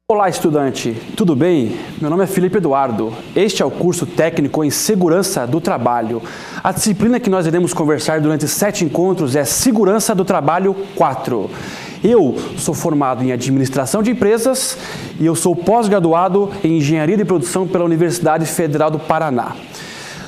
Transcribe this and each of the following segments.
Olá, estudante, tudo bem? Meu nome é Felipe Eduardo. Este é o curso técnico em Segurança do Trabalho. A disciplina que nós iremos conversar durante 7 encontros é Segurança do Trabalho 4. Eu sou formado em Administração de Empresas e eu sou pós-graduado em Engenharia de Produção pela Universidade Federal do Paraná.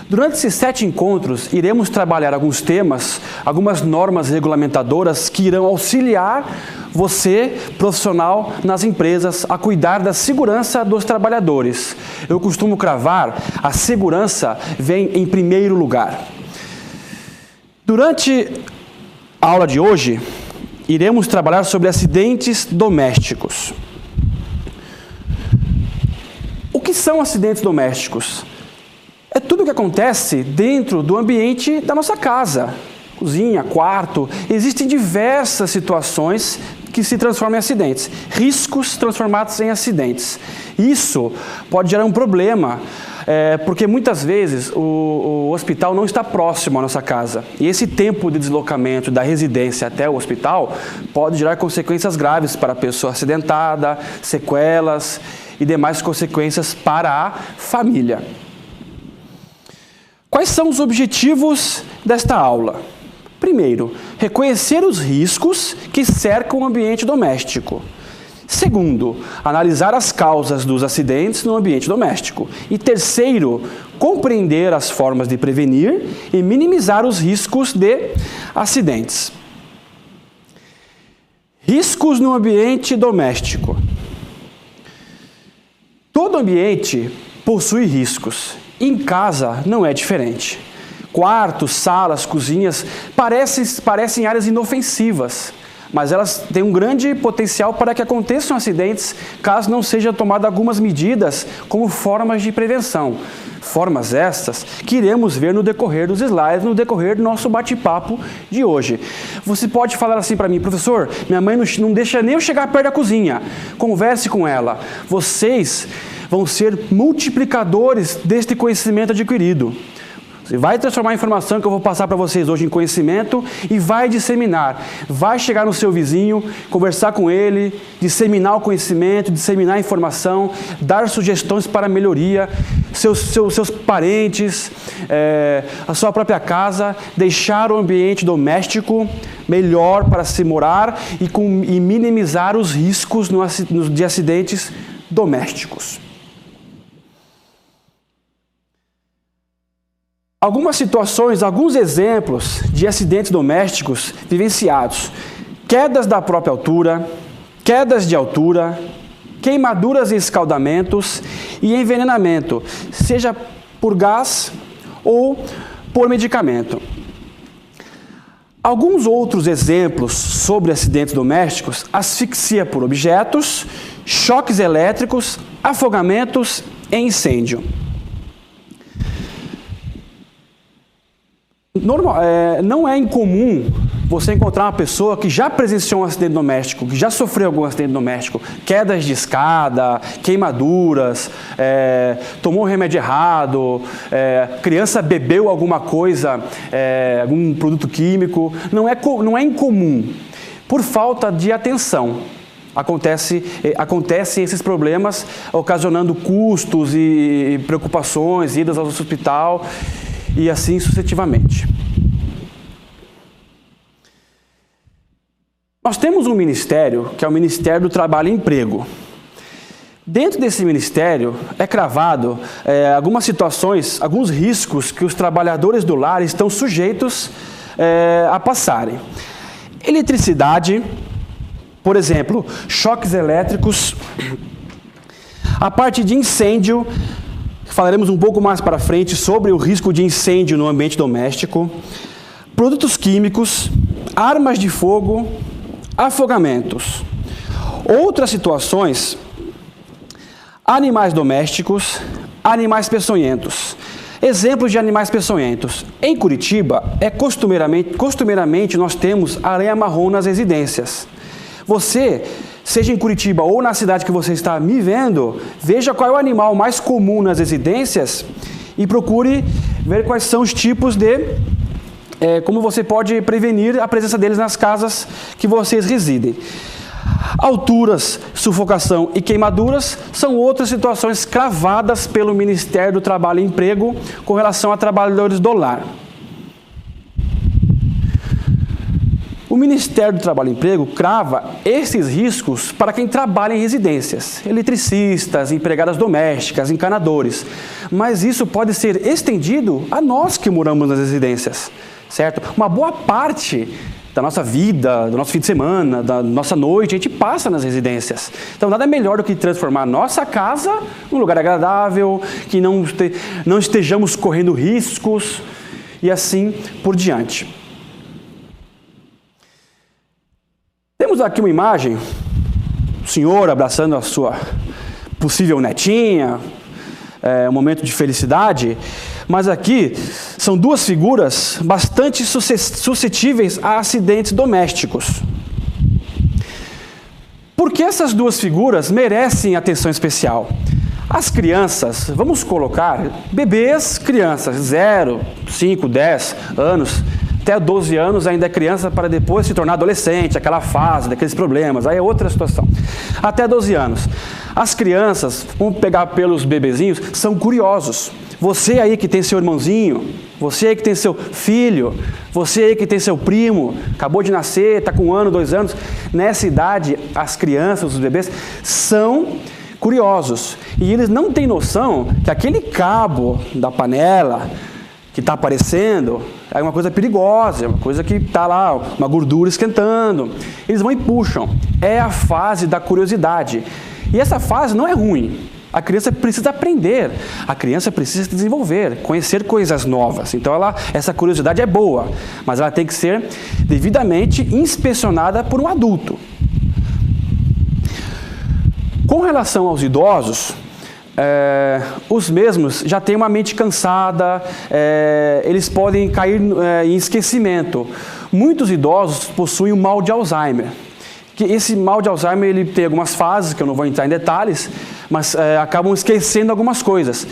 Durante esses 7 encontros, iremos trabalhar alguns temas, algumas normas regulamentadoras que irão auxiliar você, profissional, nas empresas, a cuidar da segurança dos trabalhadores. Eu costumo cravar, a segurança vem em primeiro lugar. Durante a aula de hoje, iremos trabalhar sobre acidentes domésticos. O que são acidentes domésticos? É tudo o que acontece dentro do ambiente da nossa casa. Cozinha, quarto, existem diversas situações que se transformam em acidentes. Riscos transformados em acidentes. Isso pode gerar um problema, porque muitas vezes o hospital não está próximo à nossa casa. E esse tempo de deslocamento da residência até o hospital pode gerar consequências graves para a pessoa acidentada, sequelas e demais consequências para a família. Quais são os objetivos desta aula? Primeiro, reconhecer os riscos que cercam o ambiente doméstico. Segundo, analisar as causas dos acidentes no ambiente doméstico. E terceiro, compreender as formas de prevenir e minimizar os riscos de acidentes. Riscos no ambiente doméstico. Todo ambiente possui riscos. Em casa não é diferente. Quartos, salas, cozinhas parecem áreas inofensivas, mas elas têm um grande potencial para que aconteçam acidentes caso não sejam tomadas algumas medidas como formas de prevenção. Formas estas que iremos ver no decorrer dos slides, no decorrer do nosso bate-papo de hoje. Você pode falar assim para mim: professor, minha mãe não deixa nem eu chegar perto da cozinha. Converse com ela. Vocês vão ser multiplicadores deste conhecimento adquirido. Você vai transformar a informação que eu vou passar para vocês hoje em conhecimento e vai disseminar. Vai chegar no seu vizinho, conversar com ele, disseminar o conhecimento, disseminar a informação, dar sugestões para melhoria, seus parentes, a sua própria casa, deixar o ambiente doméstico melhor para se morar e minimizar os riscos de acidentes domésticos. Algumas situações, alguns exemplos de acidentes domésticos vivenciados: quedas da própria altura, quedas de altura, queimaduras e escaldamentos e envenenamento, seja por gás ou por medicamento. Alguns outros exemplos sobre acidentes domésticos: asfixia por objetos, choques elétricos, afogamentos e incêndio. Não é incomum você encontrar uma pessoa que já presenciou um acidente doméstico, que já sofreu algum acidente doméstico, quedas de escada, queimaduras, tomou um remédio errado, criança bebeu alguma coisa, algum produto químico. Não é incomum. Por falta de atenção, acontecem esses problemas, ocasionando custos e preocupações, idas ao hospital e assim sucessivamente. Nós temos um ministério, que é o Ministério do Trabalho e Emprego. Dentro desse ministério é cravado algumas situações, alguns riscos que os trabalhadores do lar estão sujeitos a passarem. Eletricidade, por exemplo, choques elétricos, a parte de incêndio. Falaremos um pouco mais para frente sobre o risco de incêndio no ambiente doméstico, produtos químicos, armas de fogo, afogamentos. Outras situações: animais domésticos, animais peçonhentos. Exemplos de animais peçonhentos. Em Curitiba, costumeiramente nós temos aranha-marrom nas residências. Você, seja em Curitiba ou na cidade que você está me vendo, veja qual é o animal mais comum nas residências e procure ver quais são os tipos de como você pode prevenir a presença deles nas casas que vocês residem. Alturas, sufocação e queimaduras são outras situações cravadas pelo Ministério do Trabalho e Emprego com relação a trabalhadores do lar. O Ministério do Trabalho e Emprego crava esses riscos para quem trabalha em residências, eletricistas, empregadas domésticas, encanadores. Mas isso pode ser estendido a nós que moramos nas residências, certo? Uma boa parte da nossa vida, do nosso fim de semana, da nossa noite, a gente passa nas residências. Então, nada melhor do que transformar a nossa casa num lugar agradável, que não estejamos correndo riscos e assim por diante. Temos aqui uma imagem, o senhor abraçando a sua possível netinha, um momento de felicidade, mas aqui são duas figuras bastante suscetíveis a acidentes domésticos. Por que essas duas figuras merecem atenção especial? As crianças, vamos colocar bebês, crianças, 0, 5, 10 anos, até 12 anos ainda é criança para depois se tornar adolescente, aquela fase daqueles problemas, aí é outra situação. Até 12 anos. As crianças, vamos pegar pelos bebezinhos, são curiosos. Você aí que tem seu irmãozinho, você aí que tem seu filho, você aí que tem seu primo, acabou de nascer, está com 1 ano, 2 anos, nessa idade as crianças, os bebês, são curiosos. E eles não têm noção que aquele cabo da panela que está aparecendo é uma coisa perigosa, é uma coisa que está lá, uma gordura esquentando. Eles vão e puxam. É a fase da curiosidade. E essa fase não é ruim. A criança precisa aprender, a criança precisa se desenvolver, conhecer coisas novas. Então essa curiosidade é boa, mas ela tem que ser devidamente inspecionada por um adulto. Com relação aos idosos, os mesmos já têm uma mente cansada, eles podem cair em esquecimento. Muitos idosos possuem o mal de Alzheimer. Que esse mal de Alzheimer ele tem algumas fases, que eu não vou entrar em detalhes, mas acabam esquecendo algumas coisas.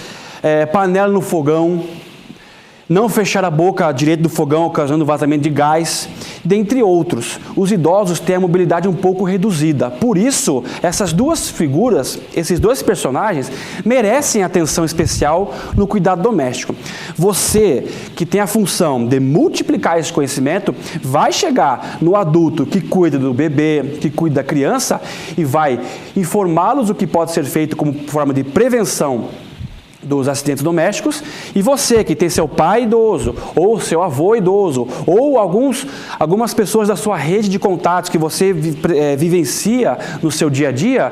Panela no fogão, não fechar a boca direito do fogão, ocasionando vazamento de gás, dentre outros. Os idosos têm a mobilidade um pouco reduzida. Por isso, essas duas figuras, esses dois personagens, merecem atenção especial no cuidado doméstico. Você, que tem a função de multiplicar esse conhecimento, vai chegar no adulto que cuida do bebê, que cuida da criança, e vai informá-los do que pode ser feito como forma de prevenção dos acidentes domésticos, e você que tem seu pai idoso, ou seu avô idoso, ou algumas pessoas da sua rede de contatos que você vivencia no seu dia a dia,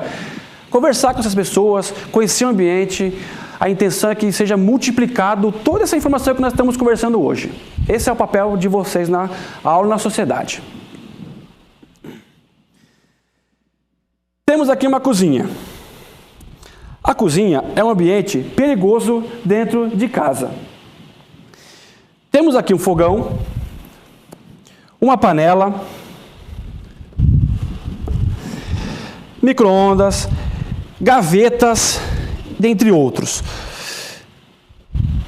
conversar com essas pessoas, conhecer o ambiente. A intenção é que seja multiplicado toda essa informação que nós estamos conversando hoje. Esse é o papel de vocês na aula na sociedade. Temos aqui uma cozinha. A cozinha é um ambiente perigoso dentro de casa. Temos aqui um fogão, uma panela, micro-ondas, gavetas, dentre outros.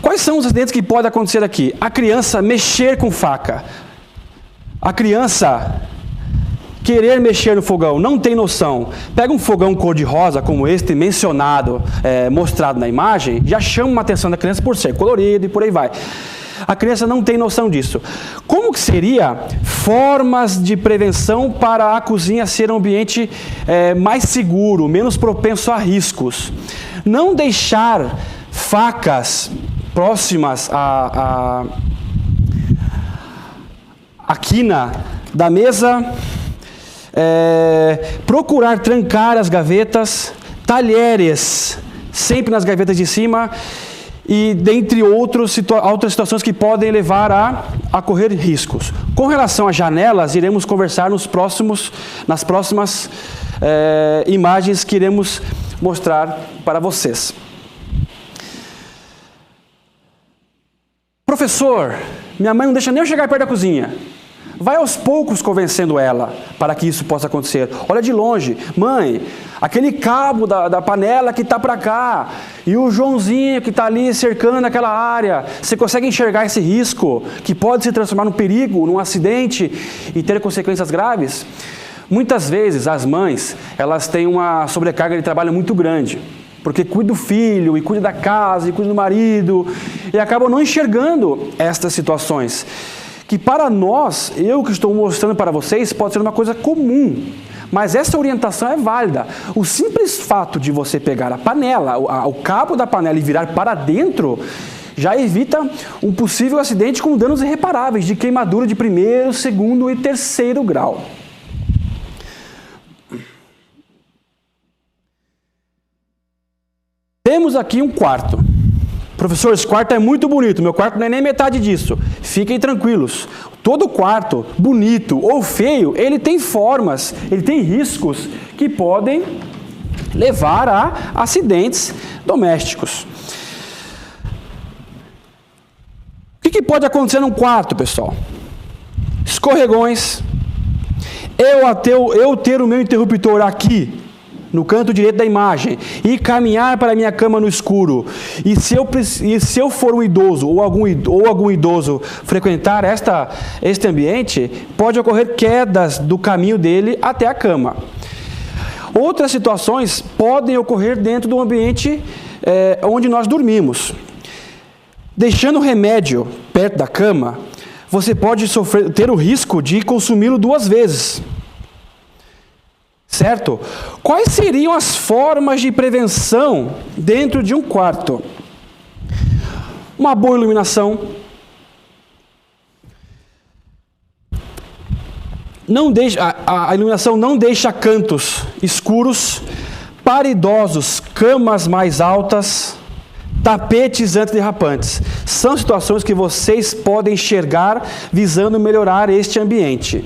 Quais são os acidentes que podem acontecer aqui? A criança mexer com faca. A criança querer mexer no fogão, não tem noção. Pega um fogão cor-de-rosa, como este mencionado, mostrado na imagem, já chama uma atenção da criança por ser colorido e por aí vai. A criança não tem noção disso. Como que seria formas de prevenção para a cozinha ser um ambiente mais seguro, menos propenso a riscos? Não deixar facas próximas à quina da mesa. Procurar trancar as gavetas, talheres sempre nas gavetas de cima e dentre outras situações que podem levar a correr riscos. Com relação às janelas, iremos conversar nas próximas imagens que iremos mostrar para vocês. Professor, minha mãe não deixa nem eu chegar perto da cozinha. Vai aos poucos convencendo ela para que isso possa acontecer. Olha de longe. Mãe, aquele cabo da panela que está para cá e o Joãozinho que está ali cercando aquela área. Você consegue enxergar esse risco que pode se transformar num perigo, num acidente e ter consequências graves? Muitas vezes as mães, elas têm uma sobrecarga de trabalho muito grande, porque cuida do filho, e cuida da casa, e cuida do marido, e acabam não enxergando estas situações, que para nós, eu que estou mostrando para vocês, pode ser uma coisa comum, mas essa orientação é válida. O simples fato de você pegar a panela, o cabo da panela e virar para dentro, já evita um possível acidente com danos irreparáveis de queimadura de primeiro, segundo e terceiro grau. Temos aqui um quarto. Professor, esse quarto é muito bonito, meu quarto não é nem metade disso. Fiquem tranquilos. Todo quarto, bonito ou feio, ele tem formas, ele tem riscos que podem levar a acidentes domésticos. O que pode acontecer num quarto, pessoal? Escorregões. Eu ter o meu interruptor aqui, no canto direito da imagem, e caminhar para a minha cama no escuro, e se eu for um idoso ou algum idoso frequentar este ambiente, pode ocorrer quedas do caminho dele até a cama. Outras situações podem ocorrer dentro do ambiente onde nós dormimos. Deixando o remédio perto da cama, você pode ter o risco de consumi-lo 2 vezes. Certo? Quais seriam as formas de prevenção dentro de um quarto? Uma boa iluminação. A iluminação não deixa cantos escuros, para idosos, camas mais altas, tapetes antiderrapantes. São situações que vocês podem enxergar visando melhorar este ambiente.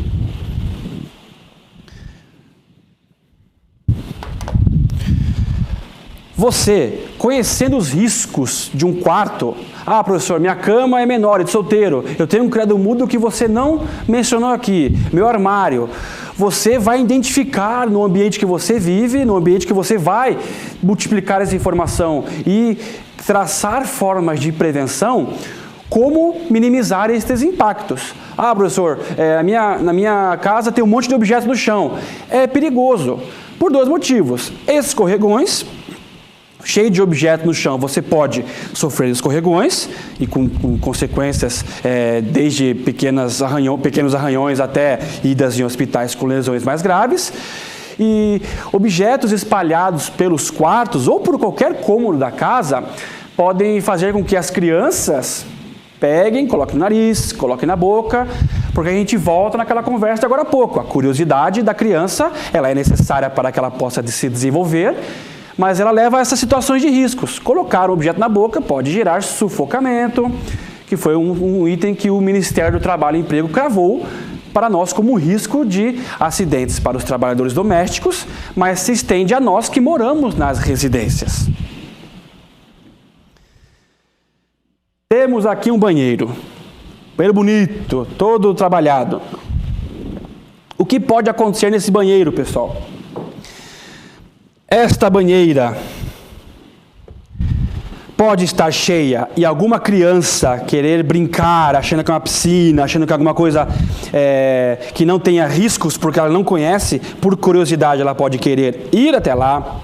Você, conhecendo os riscos de um quarto, professor, minha cama é menor, é de solteiro, eu tenho um credo mudo que você não mencionou aqui, meu armário. Você vai identificar no ambiente que você vive, no ambiente que você vai multiplicar essa informação e traçar formas de prevenção, como minimizar esses impactos. Professor, na minha casa tem um monte de objetos no chão. É perigoso, por 2 motivos. Escorregões. Cheio de objetos no chão, você pode sofrer escorregões e com consequências desde pequenos arranhões até idas em hospitais com lesões mais graves. E objetos espalhados pelos quartos ou por qualquer cômodo da casa podem fazer com que as crianças peguem, coloquem no nariz, coloquem na boca, porque a gente volta naquela conversa de agora há pouco. A curiosidade da criança, ela é necessária para que ela possa se desenvolver, mas ela leva a essas situações de riscos. Colocar o objeto na boca pode gerar sufocamento, que foi um item que o Ministério do Trabalho e Emprego cravou para nós como risco de acidentes para os trabalhadores domésticos, mas se estende a nós que moramos nas residências. Temos aqui um banheiro bonito, todo trabalhado. O que pode acontecer nesse banheiro, pessoal? Esta banheira pode estar cheia e alguma criança querer brincar, achando que é uma piscina, achando que é alguma coisa que não tenha riscos, porque ela não conhece, por curiosidade ela pode querer ir até lá.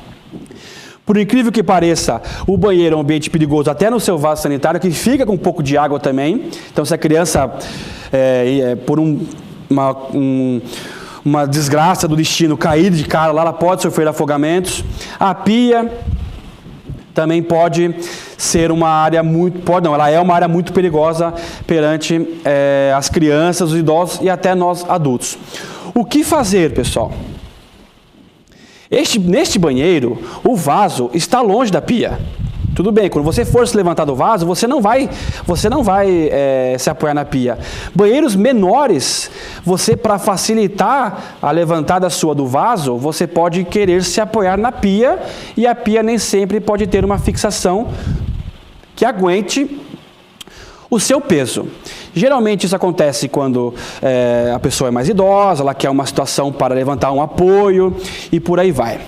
Por incrível que pareça, o banheiro é um ambiente perigoso até no seu vaso sanitário, que fica com um pouco de água também. Então, se a criança, por uma desgraça do destino, cair de cara lá, ela pode sofrer afogamentos. A pia também pode ser uma área ela é uma área muito perigosa perante as crianças, os idosos e até nós adultos. O que fazer, pessoal? Neste banheiro, o vaso está longe da pia. Tudo bem, quando você for se levantar do vaso, você não vai se apoiar na pia. Banheiros menores, para facilitar a levantada sua do vaso, você pode querer se apoiar na pia, e a pia nem sempre pode ter uma fixação que aguente o seu peso. Geralmente isso acontece quando a pessoa é mais idosa, ela quer uma situação para levantar um apoio e por aí vai.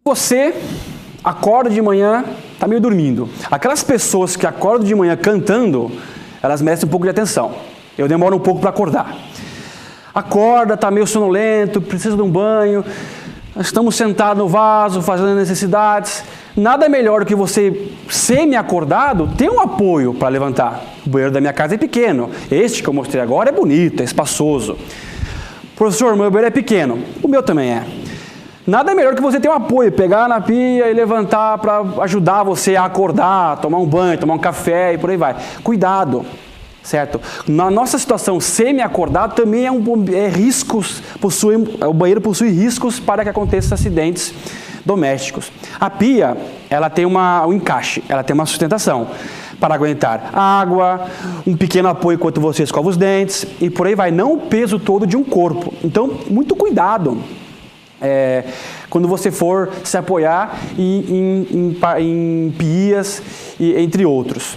Você acorda de manhã, meio dormindo. Aquelas pessoas que acordam de manhã cantando, elas merecem um pouco de atenção. Eu demoro um pouco para acordar. Acorda, está meio sonolento, precisa de um banho, estamos sentados no vaso, fazendo necessidades. Nada melhor do que você, semi-acordado, ter um apoio para levantar. O banheiro da minha casa é pequeno. Este que eu mostrei agora é bonito, é espaçoso. Professor, meu banheiro é pequeno. O meu também é. Nada melhor que você ter um apoio, pegar na pia e levantar para ajudar você a acordar, tomar um banho, tomar um café e por aí vai. Cuidado, certo? Na nossa situação semi-acordado também riscos, o banheiro possui riscos para que aconteçam acidentes domésticos. A pia, ela tem um encaixe, ela tem uma sustentação para aguentar água, um pequeno apoio enquanto você escova os dentes e por aí vai, não o peso todo de um corpo. Então, muito cuidado quando você for se apoiar em pias, entre outros.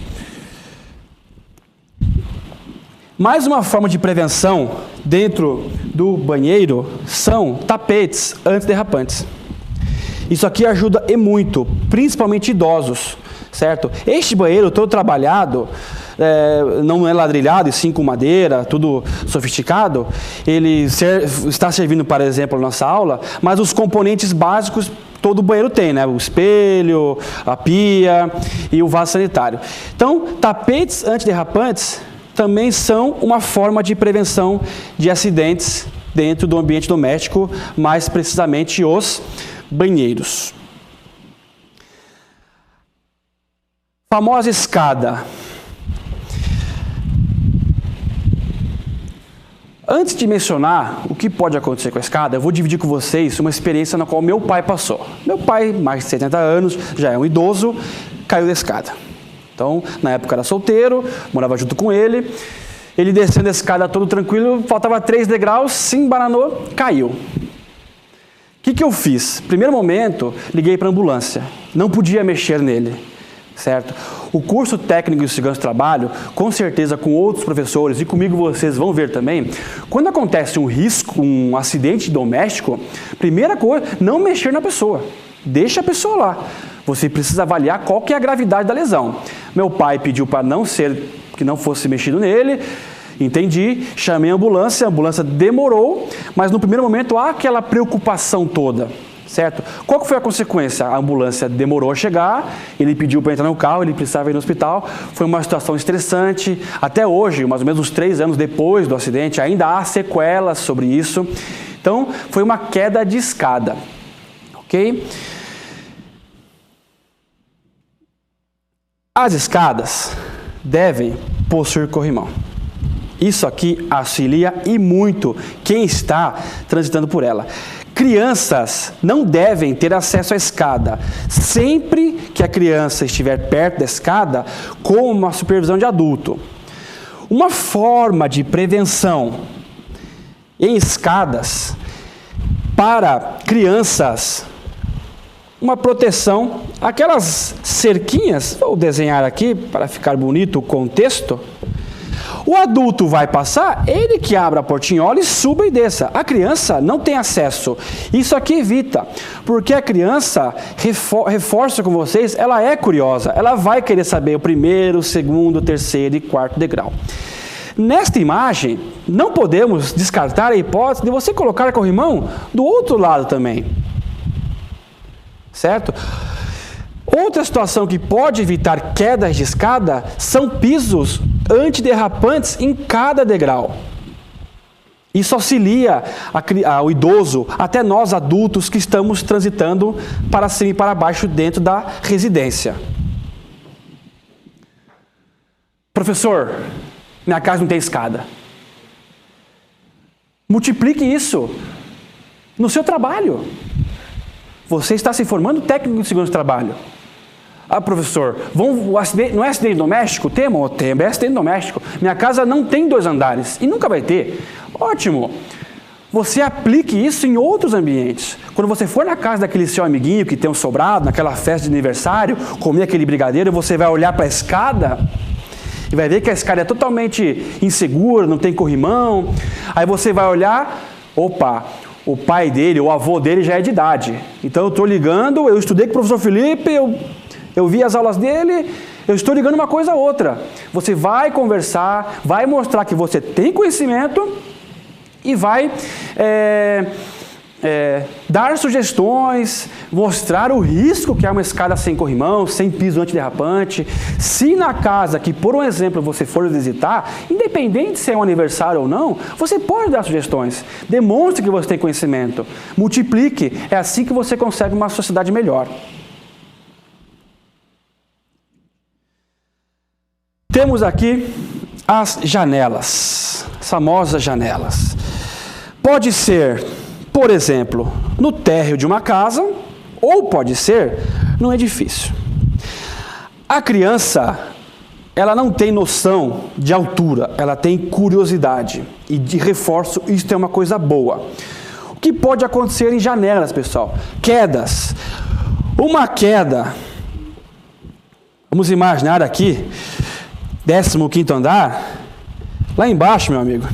Mais uma forma de prevenção dentro do banheiro são tapetes antiderrapantes. Isso aqui ajuda e muito, principalmente idosos, certo? Este banheiro todo trabalhado, não é ladrilhado, e sim com madeira, tudo sofisticado. Ele está servindo, por exemplo, a nossa aula, mas os componentes básicos todo banheiro tem, né? O espelho, a pia e o vaso sanitário. Então, tapetes antiderrapantes também são uma forma de prevenção de acidentes dentro do ambiente doméstico, mais precisamente os banheiros. Famosa escada. Antes de mencionar o que pode acontecer com a escada, eu vou dividir com vocês uma experiência na qual meu pai passou. Meu pai, mais de 70 anos, já é um idoso, caiu da escada. Então, na época era solteiro, morava junto com ele. Ele descendo a escada todo tranquilo, faltava 3 degraus, se embananou, caiu. O que eu fiz? Primeiro momento, liguei para a ambulância. Não podia mexer nele, certo? O curso técnico de segurança do trabalho, com certeza com outros professores e comigo vocês vão ver também, quando acontece um risco, um acidente doméstico, primeira coisa, não mexer na pessoa. Deixa a pessoa lá. Você precisa avaliar qual que é a gravidade da lesão. Meu pai pediu para que não fosse mexido nele. Entendi, chamei a ambulância demorou, mas no primeiro momento há aquela preocupação toda, certo? Qual que foi a consequência? A ambulância demorou a chegar, ele pediu para entrar no carro, ele precisava ir no hospital, foi uma situação estressante, até hoje, mais ou menos uns 3 anos depois do acidente, ainda há sequelas sobre isso, então foi uma queda de escada, ok? As escadas devem possuir corrimão. Isso aqui auxilia e muito quem está transitando por ela. Crianças não devem ter acesso à escada. Sempre que a criança estiver perto da escada, com uma supervisão de adulto. Uma forma de prevenção em escadas para crianças, uma proteção, aquelas cerquinhas, vou desenhar aqui para ficar bonito o contexto. O adulto vai passar, ele que abre a portinhola e suba e desça. A criança não tem acesso. Isso aqui evita, porque a criança, reforça com vocês, ela é curiosa. Ela vai querer saber o primeiro, o segundo, o terceiro e quarto degrau. Nesta imagem, não podemos descartar a hipótese de você colocar corrimão do outro lado também. Certo? Outra situação que pode evitar quedas de escada são pisos antiderrapantes em cada degrau. Isso auxilia ao idoso, até nós adultos que estamos transitando para cima e para baixo dentro da residência. Professor, minha casa não tem escada. Multiplique isso no seu trabalho. Você está se formando técnico de segurança do trabalho. Ah, professor, não é acidente doméstico? Temo, é acidente doméstico. Minha casa não tem 2 andares e nunca vai ter. Ótimo. Você aplique isso em outros ambientes. Quando você for na casa daquele seu amiguinho que tem um sobrado, naquela festa de aniversário, comer aquele brigadeiro, você vai olhar para a escada e vai ver que a escada é totalmente insegura, não tem corrimão. Aí você vai olhar, opa, o pai dele, o avô dele já é de idade. Então eu estou ligando, eu estudei com o professor Felipe, eu vi as aulas dele, Eu estou ligando uma coisa a outra. Você vai conversar, vai mostrar que você tem conhecimento e vai dar sugestões, mostrar o risco que é uma escada sem corrimão, sem piso antiderrapante. Se na casa que, por um exemplo, você for visitar, independente se é um aniversário ou não, você pode dar sugestões. Demonstre que você tem conhecimento. Multiplique. É assim que você consegue uma sociedade melhor. Temos aqui as janelas, as famosas janelas. Pode ser, por exemplo, no térreo de uma casa, ou pode ser num edifício. A criança, ela não tem noção de altura, ela tem curiosidade. E de reforço, isso é uma coisa boa. O que pode acontecer em janelas, pessoal? Quedas. Uma queda, vamos imaginar aqui, 15º andar, lá embaixo, meu amigo,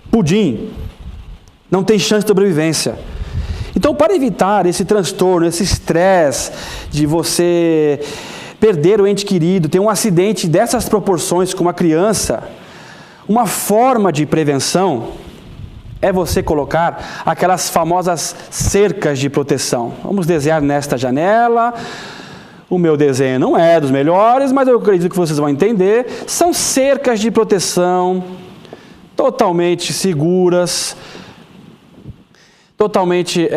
pudim, não tem chance de sobrevivência. Então, para evitar esse transtorno, esse estresse de você perder o ente querido, ter um acidente dessas proporções com uma criança, uma forma de prevenção é você colocar aquelas famosas cercas de proteção. Vamos desenhar nesta janela. O meu desenho não é dos melhores, mas eu acredito que vocês vão entender. São cercas de proteção, totalmente seguras, totalmente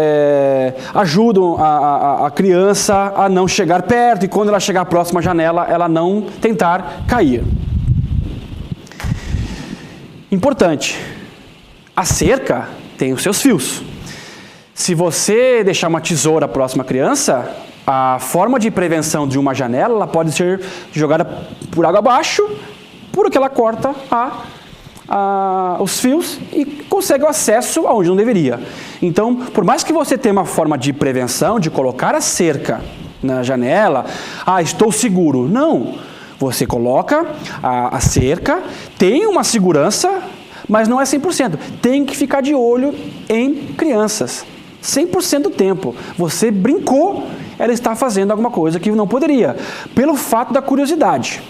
ajudam a criança a não chegar perto e quando ela chegar próxima à janela, ela não tentar cair. Importante, a cerca tem os seus fios. Se você deixar uma tesoura próxima à criança, a forma de prevenção de uma janela ela pode ser jogada por água abaixo, porque ela corta os fios e consegue o acesso aonde não deveria. Então, por mais que você tenha uma forma de prevenção, de colocar a cerca na janela, estou seguro. Não, você coloca a cerca, tem uma segurança, mas não é 100%. Tem que ficar de olho em crianças. 100% do tempo. Você brincou, ela está fazendo alguma coisa que não poderia, pelo fato da curiosidade.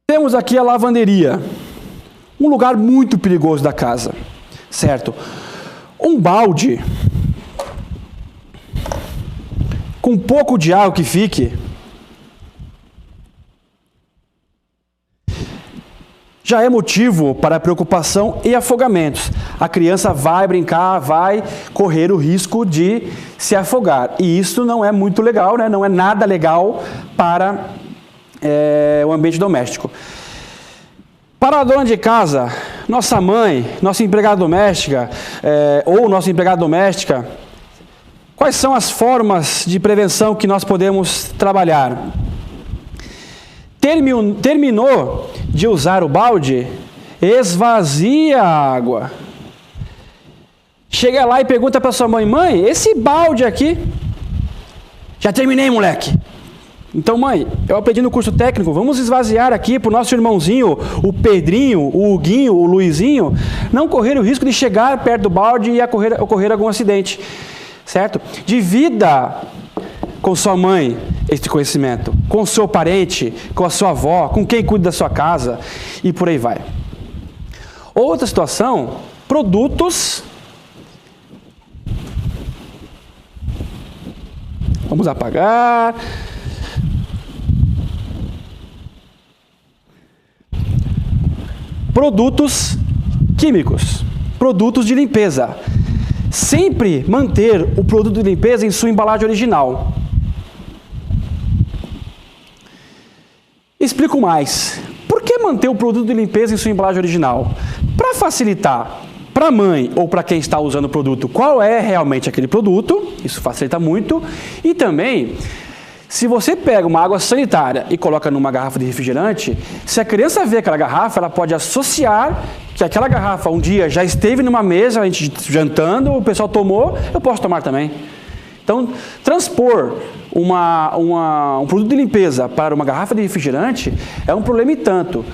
Temos aqui a lavanderia, um lugar muito perigoso da casa, certo? Um balde, com um pouco de água que fique, já é motivo para preocupação e afogamentos. A criança vai brincar, vai correr o risco de se afogar. E isso não é muito legal, né? Não é nada legal para o ambiente doméstico. Para a dona de casa, nossa mãe, nossa empregada doméstica ou nossa empregada doméstica, quais são as formas de prevenção que nós podemos trabalhar? Terminou de usar o balde, esvazia a água. Chega lá e pergunta para sua mãe: mãe, esse balde aqui? Já terminei, moleque. Então, mãe, eu aprendi no curso técnico, vamos esvaziar aqui para o nosso irmãozinho, o Pedrinho, o Huguinho, o Luizinho, não correr o risco de chegar perto do balde e ocorrer algum acidente, certo? Divida com sua mãe este conhecimento, com o seu parente, com a sua avó, com quem cuida da sua casa e por aí vai. Outra situação, produtos. Vamos apagar. Produtos químicos, produtos de limpeza. Sempre manter o produto de limpeza em sua embalagem original. Explico mais. Por que manter o produto de limpeza em sua embalagem original? Para facilitar para a mãe ou para quem está usando o produto qual é realmente aquele produto, isso facilita muito. E também, se você pega uma água sanitária e coloca numa garrafa de refrigerante, se a criança vê aquela garrafa, ela pode associar que aquela garrafa um dia já esteve numa mesa, a gente jantando, o pessoal tomou, eu posso tomar também. Então, transpor um produto de limpeza para uma garrafa de refrigerante é um problema e tanto.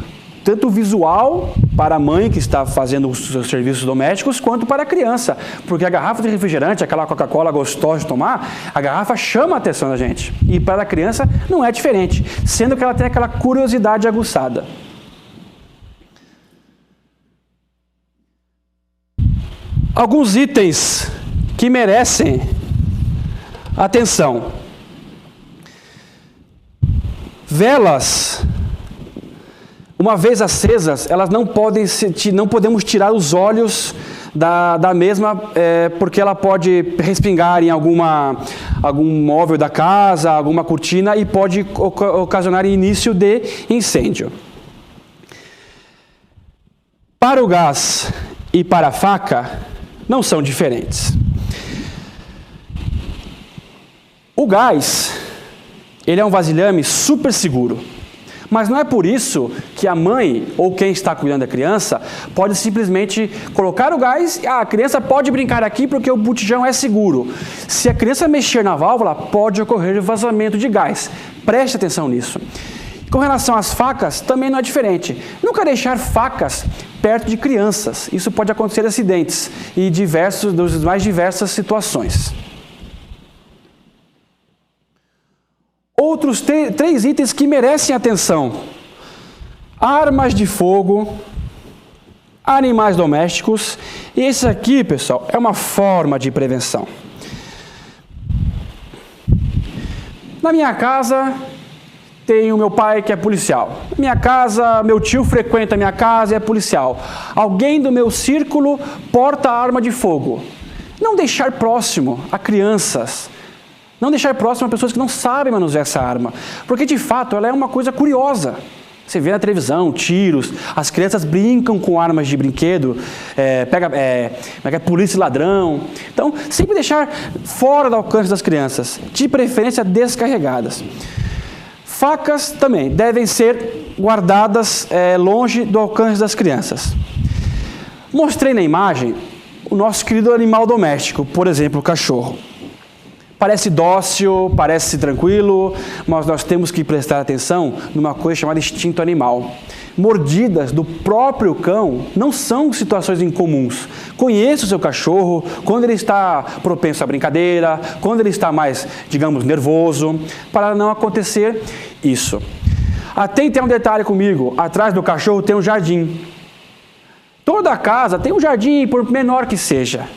tanto visual para a mãe que está fazendo os seus serviços domésticos, quanto para a criança. Porque a garrafa de refrigerante, aquela Coca-Cola gostosa de tomar, a garrafa chama a atenção da gente. E para a criança não é diferente, sendo que ela tem aquela curiosidade aguçada. Alguns itens que merecem atenção. Velas, uma vez acesas, elas não podemos tirar os olhos da mesma, porque ela pode respingar em algum móvel da casa, alguma cortina, e pode ocasionar início de incêndio. Para o gás e para a faca, não são diferentes. O gás, ele é um vasilhame super seguro. Mas não é por isso que a mãe ou quem está cuidando da criança pode simplesmente colocar o gás e a criança pode brincar aqui porque o botijão é seguro. Se a criança mexer na válvula, pode ocorrer vazamento de gás. Preste atenção nisso. Com relação às facas, também não é diferente. Nunca deixar facas perto de crianças. Isso pode acontecer acidentes e das mais diversas situações. Outros 3 itens que merecem atenção: armas de fogo, animais domésticos. E esse aqui, pessoal, é uma forma de prevenção. Na minha casa, tenho meu pai que é policial. Na minha casa, meu tio frequenta a minha casa e é policial. Alguém do meu círculo porta arma de fogo. Não deixar próximo a crianças. Não deixar próximo a pessoas que não sabem manusear essa arma. Porque, de fato, ela é uma coisa curiosa. Você vê na televisão, tiros, as crianças brincam com armas de brinquedo, polícia e ladrão. Então, sempre deixar fora do alcance das crianças, de preferência descarregadas. Facas também devem ser guardadas longe do alcance das crianças. Mostrei na imagem o nosso querido animal doméstico, por exemplo, o cachorro. Parece dócil, parece tranquilo, mas nós temos que prestar atenção numa coisa chamada instinto animal. Mordidas do próprio cão não são situações incomuns. Conheça o seu cachorro quando ele está propenso à brincadeira, quando ele está mais, digamos, nervoso, para não acontecer isso. Atente a um detalhe comigo: atrás do cachorro tem um jardim. Toda casa tem um jardim, por menor que seja.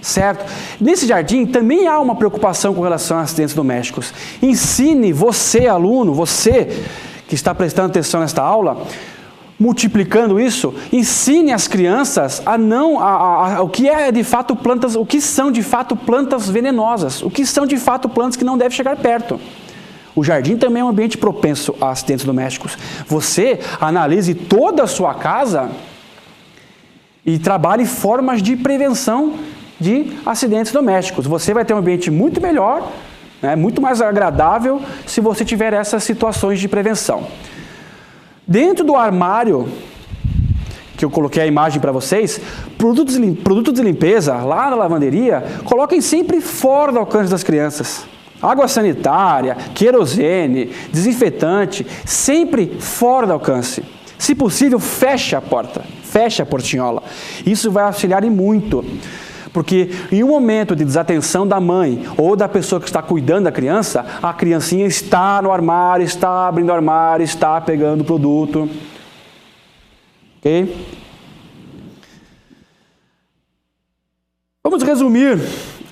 Certo? Nesse jardim também há uma preocupação com relação a acidentes domésticos. Ensine você, aluno, você que está prestando atenção nesta aula, multiplicando isso, ensine as crianças o que é de fato plantas, o que são de fato plantas venenosas, o que são de fato plantas que não devem chegar perto. O jardim também é um ambiente propenso a acidentes domésticos. Você analise toda a sua casa e trabalhe formas de prevenção de acidentes domésticos. Você vai ter um ambiente muito melhor, muito mais agradável, se você tiver essas situações de prevenção. Dentro do armário, que eu coloquei a imagem para vocês, produtos de limpeza, lá na lavanderia, coloquem sempre fora do alcance das crianças. Água sanitária, querosene, desinfetante, sempre fora do alcance. Se possível, feche a porta, feche a portinhola. Isso vai auxiliar e muito. Porque em um momento de desatenção da mãe ou da pessoa que está cuidando da criança, a criancinha está no armário, está abrindo o armário, está pegando o produto. Ok? Vamos resumir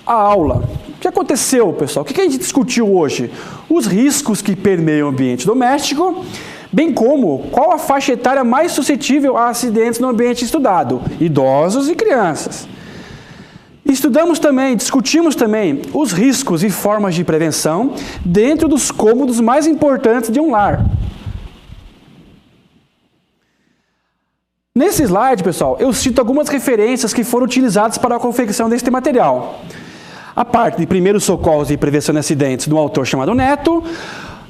a aula. O que aconteceu, pessoal? O que a gente discutiu hoje? Os riscos que permeiam o ambiente doméstico, bem como qual a faixa etária mais suscetível a acidentes no ambiente estudado: idosos e crianças. Discutimos também os riscos e formas de prevenção dentro dos cômodos mais importantes de um lar. Nesse slide, pessoal, eu cito algumas referências que foram utilizadas para a confecção deste material. A parte de primeiros socorros e prevenção de acidentes, de um autor chamado Neto.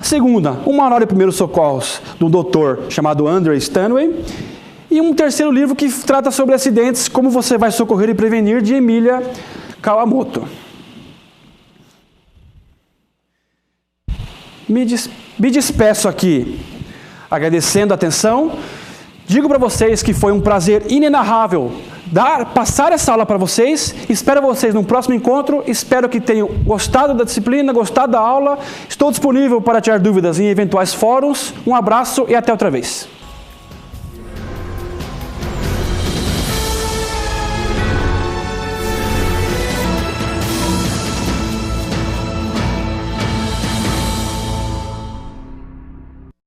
Segunda, um manual de primeiros socorros, de um doutor chamado Andrew Stanway. E um terceiro livro que trata sobre acidentes, como você vai socorrer e prevenir, de Emília Kawamoto. Me despeço aqui, agradecendo a atenção Digo para vocês que foi um prazer inenarrável passar essa aula para vocês. Espero vocês no próximo encontro. Espero que tenham gostado da disciplina, gostado da aula. Estou disponível para tirar dúvidas em eventuais fóruns. Um abraço e até outra vez.